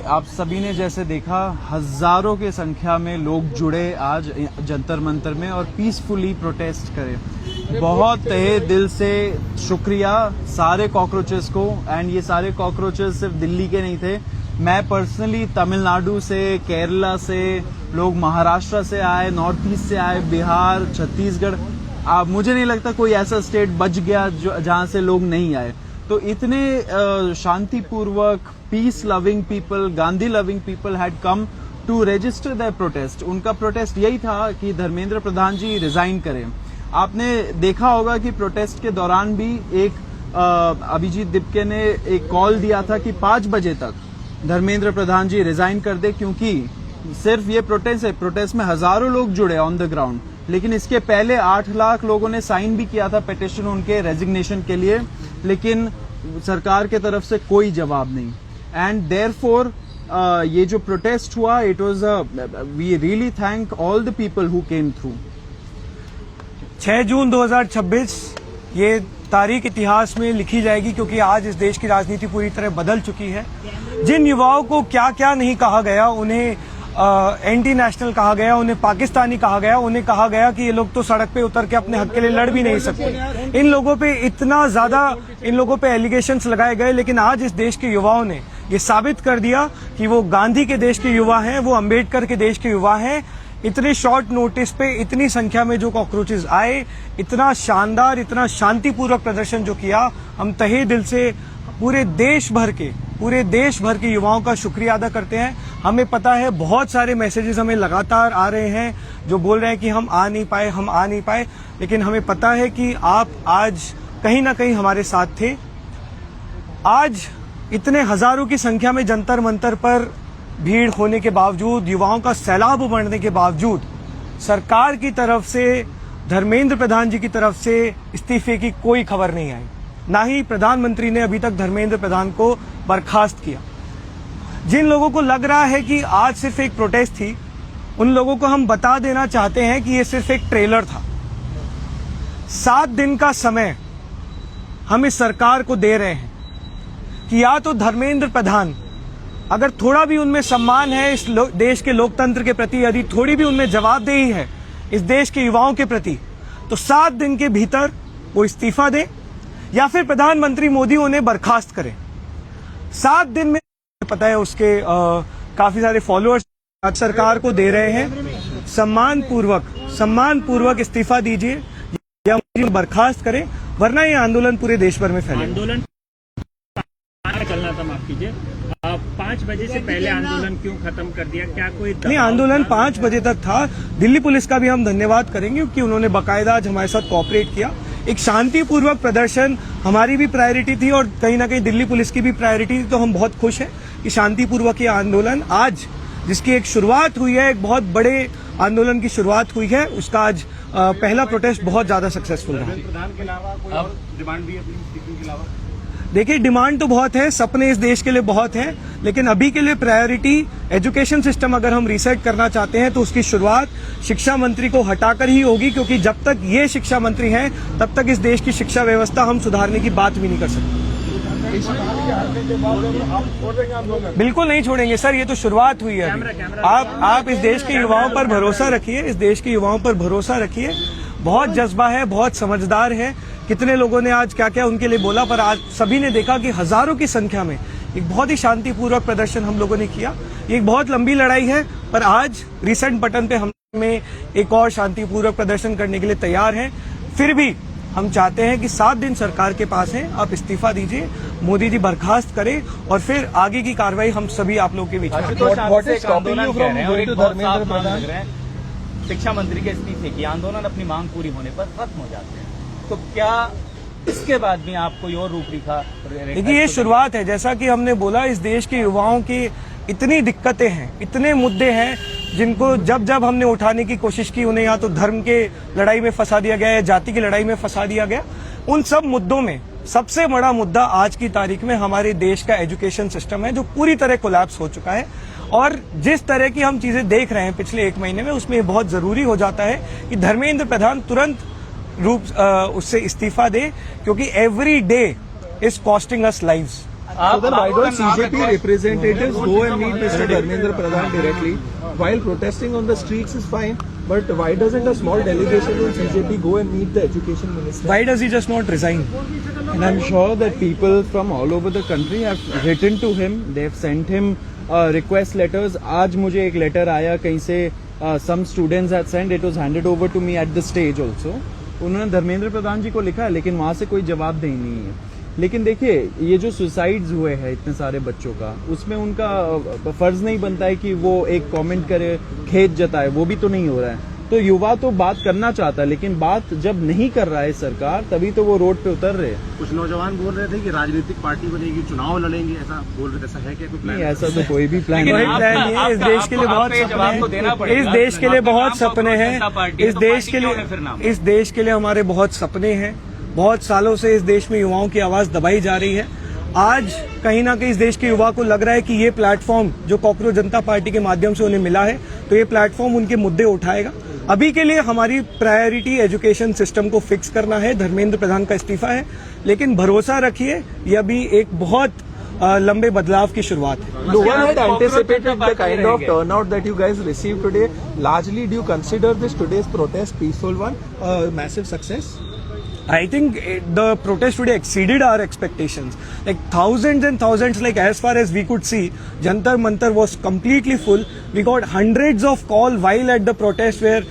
आप सभी ने जैसे देखा, हजारों के संख्या में लोग जुड़े आज जंतर मंतर में और पीसफुली प्रोटेस्ट करे। बहुत तहे दिल से शुक्रिया सारे कॉकरोचेस को। एंड ये सारे कॉकरोचेस सिर्फ दिल्ली के नहीं थे। मैं पर्सनली तमिलनाडु से, केरला से, लोग महाराष्ट्र से आए, नॉर्थ ईस्ट से आए, बिहार, छत्तीसगढ़। मुझे नहीं लगता कोई ऐसा स्टेट बच गया जहां से लोग नहीं आए। तो इतने शांतिपूर्वक, peace loving people, Gandhi loving people had come to register their protest. उनका प्रोटेस्ट यही था कि धर्मेंद्र प्रधान जी रिजाइन करें। आपने देखा होगा कि प्रोटेस्ट के दौरान भी एक अभिजीत दिपके ने एक कॉल दिया था कि 5 बजे तक धर्मेंद्र प्रधान जी रिजाइन कर दे, क्योंकि सिर्फ ये प्रोटेस्ट है, प्रोटेस्ट में हजारों लोग जुड़े ऑन द ग्राउंड। लेकिन इसके पहले 8 लाख लोगों ने साइन भी किया था पिटिशन उनके रेजिग्नेशन के लिए, लेकिन सरकार के तरफ से कोई जवाब नहीं। एंड देयरफॉर ये जो प्रोटेस्ट हुआ, it was we really thank all the people who came through. 6 जून 2026 ये तारीख इतिहास में लिखी जाएगी, क्योंकि आज इस देश की राजनीति पूरी तरह बदल चुकी है। जिन युवाओं को क्या क्या नहीं कहा गया, उन्हें एंटी नेशनल कहा गया, उन्हें पाकिस्तानी कहा गया, उन्हें कहा गया कि ये लोग तो सड़क पे उतर के अपने हक के लिए लड़ भी नहीं सकते। इन लोगों पे इतना ज्यादा इन लोगों पे एलिगेशंस लगाए गए, लेकिन आज इस देश के युवाओं ने ये साबित कर दिया कि वो गांधी के देश के युवा हैं, वो अंबेडकर के देश के युवा हैं। इतने शॉर्ट नोटिस पे इतनी संख्या में जो कॉकरोचेस आए, इतना शानदार, इतना शांतिपूर्वक प्रदर्शन जो किया, हम तहे दिल से पूरे देश भर के युवाओं का शुक्रिया अदा करते हैं। हमें पता है बहुत सारे मैसेजेस हमें लगातार आ रहे हैं जो बोल रहे हैं कि हम आ नहीं पाए, लेकिन हमें पता है कि आप आज कहीं ना कहीं हमारे साथ थे। आज इतने हजारों की संख्या में जंतर मंतर पर भीड़ होने के बावजूद, युवाओं का सैलाब उमड़ने के बावजूद, सरकार की तरफ से, धर्मेंद्र प्रधान जी की तरफ से इस्तीफे की कोई खबर नहीं आई। ना ही प्रधानमंत्री ने अभी तक धर्मेंद्र प्रधान को बर्खास्त किया। जिन लोगों को लग रहा है कि आज सिर्फ एक प्रोटेस्ट थी, उन लोगों को हम बता देना चाहते हैं कि ये सिर्फ एक ट्रेलर था। 7 दिन का समय हम इस सरकार को दे रहे हैं कि या तो धर्मेंद्र प्रधान, अगर थोड़ा भी उनमें सम्मान है इस देश के लोकतंत्र के प्रति, यदि थोड़ी भी उनमें जवाबदेही है इस देश के युवाओं के प्रति, तो 7 दिन के भीतर वो इस्तीफा दें या फिर प्रधानमंत्री मोदी उन्हें बर्खास्त करें। 7 दिन में पता है उसके काफी सारे फॉलोअर्स आज सरकार को दे रहे हैं। सम्मान पूर्वक इस्तीफा दीजिए या बर्खास्त करें, वरना ये आंदोलन पूरे देश भर में फैलेगा। आंदोलन चलना था, माफ कीजिए, 5 बजे से पहले आंदोलन क्यों खत्म कर दिया? क्या कोई नहीं, आंदोलन 5 बजे तक था। दिल्ली पुलिस का भी हम धन्यवाद करेंगे क्योंकि उन्होंने बाकायदा आज हमारे साथ कोऑपरेट किया। एक शांतिपूर्वक प्रदर्शन हमारी भी प्रायोरिटी थी और कहीं ना कहीं दिल्ली पुलिस की भी प्रायोरिटी थी, तो हम बहुत खुश हैं कि शांतिपूर्वक ये आंदोलन आज, जिसकी एक शुरुआत हुई है, एक बहुत बड़े आंदोलन की शुरुआत हुई है, उसका आज पहला प्रोटेस्ट बहुत ज्यादा सक्सेसफुल रहा। प्रधान के अलावा कोई और डिमांड भी है अपनी के अलावा? देखिए, डिमांड तो बहुत है, सपने इस देश के लिए बहुत हैं, लेकिन अभी के लिए प्रायोरिटी एजुकेशन सिस्टम अगर हम रीसेट करना चाहते हैं तो उसकी शुरुआत शिक्षा मंत्री को हटाकर ही होगी, क्योंकि जब तक ये शिक्षा मंत्री हैं तब तक इस देश की शिक्षा व्यवस्था हम सुधारने की बात भी नहीं कर सकते। बिल्कुल नहीं छोड़ेंगे सर, ये तो शुरुआत हुई है। आप इस देश के युवाओं पर भरोसा रखिए, इस देश के युवाओं पर भरोसा रखिए। बहुत जज्बा है, बहुत समझदार है। कितने लोगों ने आज क्या क्या उनके लिए बोला, पर आज सभी ने देखा कि हजारों की संख्या में एक बहुत ही शांतिपूर्वक प्रदर्शन हम लोगों ने किया। ये एक बहुत लंबी लड़ाई है, पर आज रीसेट बटन पे हम में एक और शांतिपूर्वक प्रदर्शन करने के लिए तैयार हैं। फिर भी हम चाहते हैं कि 7 दिन सरकार के पास हैं, आप इस्तीफा दीजिए, मोदी जी बर्खास्त करें और फिर आगे की कार्रवाई हम सभी आप लोगों के बीच में। शिक्षा मंत्री के इस्तीफे की आंदोलन अपनी मांग पूरी होने पर खत्म हो जाते हैं, तो क्या इसके बाद भी आप कोई और रूपरेखा? देखिए, ये शुरुआत है। जैसा कि हमने बोला, इस देश के युवाओं की इतनी दिक्कतें हैं, इतने मुद्दे हैं जिनको जब जब हमने उठाने की कोशिश की, उन्हें या तो धर्म के लड़ाई में फंसा दिया गया या जाति की लड़ाई में फंसा दिया गया। उन सब मुद्दों में सबसे बड़ा मुद्दा आज की तारीख में हमारे देश का एजुकेशन सिस्टम है, जो पूरी तरह कोलैप्स हो चुका है। और जिस तरह की हम चीजें देख रहे हैं पिछले 1 महीने में, उसमें बहुत जरूरी हो जाता है कि धर्मेंद्र प्रधान तुरंत रूप उससे इस्तीफा दे, क्योंकि every day is costing us lives. So then why don't CJP representatives go and meet Mr. Dharmendra Pradhan directly? While protesting on the streets is fine, but why doesn't a small delegation from CJP go and meet the education minister? Why does he just not resign? And I'm sure that people from all over the country have written to him. They've sent him request letters. आज मुझे एक letter आया कहीं से, some students had sent. It was handed over to me at the stage also. उन्होंने धर्मेंद्र प्रधान जी को लिखा है, लेकिन वहाँ से कोई जवाबदेही नहीं है। लेकिन देखिए, ये जो सुसाइड्स हुए हैं इतने सारे बच्चों का, उसमें उनका फर्ज नहीं बनता है कि वो एक कमेंट करे, खेद जताए, वो भी तो नहीं हो रहा है। तो युवा तो बात करना चाहता है, लेकिन बात जब नहीं कर रहा है सरकार, तभी तो वो रोड पे उतर रहे हैं। कुछ नौजवान बोल रहे थे कि राजनीतिक पार्टी बनेगी, चुनाव लड़ेंगे, ऐसा बोल रहे थे। ऐसा है क्या कोई नहीं, प्लान? ऐसा तो कोई भी प्लान कोई नहीं है। प्लान नहीं है। इस देश के लिए बहुत सपने हैं, इस देश के लिए बहुत सपने हैं, इस देश के लिए हमारे बहुत सपने हैं। बहुत सालों से इस देश में युवाओं की आवाज दबाई जा रही है। आज कहीं ना कहीं इस देश के युवा को लग रहा है कि ये प्लेटफॉर्म जो कॉकरोच जनता पार्टी के माध्यम से उन्हें मिला है, तो ये प्लेटफॉर्म उनके मुद्दे उठाएगा। अभी के लिए हमारी प्रायोरिटी एजुकेशन सिस्टम को फिक्स करना है। धर्मेंद्र प्रधान का इस्तीफा है, लेकिन भरोसा रखिए, ये अभी एक बहुत लंबे बदलाव की शुरुआत है। No one had anticipated the kind of turnout that you guys received today. Largely, do you consider this today's protest peaceful one, a massive success? I think the protest today exceeded our expectations. Like thousands and thousands, like as far as we could see, Jantar Mantar was completely full. We got hundreds of calls while at the protest where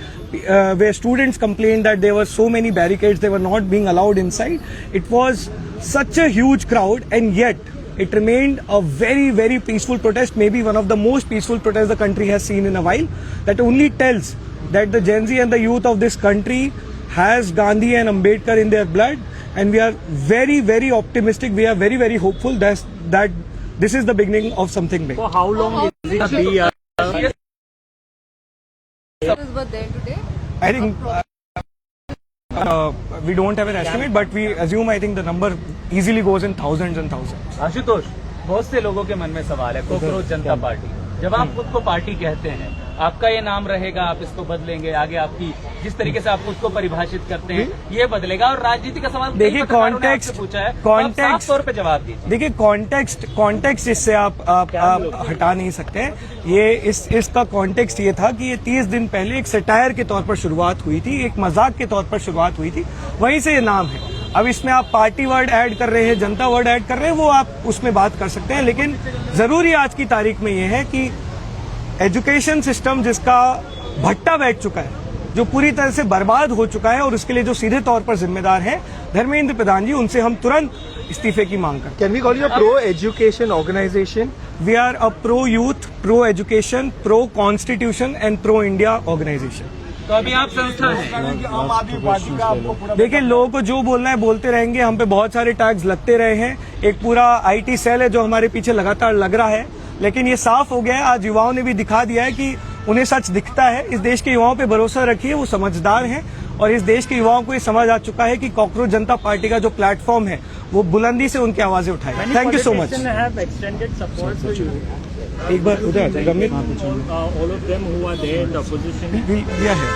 students complained that there were so many barricades, they were not being allowed inside. It was such a huge crowd, and yet it remained a very, very peaceful protest, maybe one of the most peaceful protests the country has seen in a while. That only tells that the Gen Z and the youth of this country has Gandhi and Ambedkar in their blood, and we are very, very optimistic. We are very, very hopeful that this is the beginning of something big. So how long is it be? Were there today? I think we don't have an estimate, but we assume, I think the number easily goes in thousands and thousands. Ashutosh, बहुत से लोगों के मन में सवाल है, cockroach जनता party, जब आप खुद को पार्टी कहते हैं, आपका ये नाम रहेगा, आप इसको बदलेंगे, आगे आपकी जिस तरीके से आप खुद को परिभाषित करते हैं ये बदलेगा, और राजनीति का सवाल देखिए, कॉन्टेक्स्ट पूछा है, कॉन्टेक्स्ट साफ तौर पे जवाब दीजिए। देखिए, कॉन्टेक्स्ट इससे आप हटा नहीं सकते हैं। ये इसका कॉन्टेक्स्ट ये था कि ये 30 दिन पहले एक सटायर के तौर पर शुरुआत हुई थी, एक मजाक के तौर पर शुरुआत हुई थी, वहीं से ये नाम है। अब इसमें आप पार्टी वर्ड ऐड कर रहे हैं, जनता वर्ड ऐड कर रहे हैं, वो आप उसमें बात कर सकते हैं, लेकिन जरूरी आज की तारीख में ये है कि एजुकेशन सिस्टम जिसका भट्टा बैठ चुका है, जो पूरी तरह से बर्बाद हो चुका है, और उसके लिए जो सीधे तौर पर जिम्मेदार हैं धर्मेंद्र प्रधान जी, उनसे हम तुरंत इस्तीफे की मांग करते हैं। Can we call you a pro-education organization? We are a pro youth, pro education, pro constitution and pro India organisation. तो अभी आप संस्था हैं। देखिए, लोगों को जो बोलना है बोलते रहेंगे, हम पे बहुत सारे टैग्स लगते रहे हैं, एक पूरा IT सेल है जो हमारे पीछे लगातार लग रहा है, लेकिन ये साफ हो गया है, आज युवाओं ने भी दिखा दिया है कि उन्हें सच दिखता है। इस देश के युवाओं पे भरोसा रखिए, वो समझदार हैं, और इस देश के युवाओं को ये समझ आ चुका है कि कॉकरोच जनता पार्टी का जो प्लेटफॉर्म है वो बुलंदी से उनकी आवाजें उठाएगा। Thank you so much. एक बार उधर गंभीर, all of them who are there in the opposition. we are here.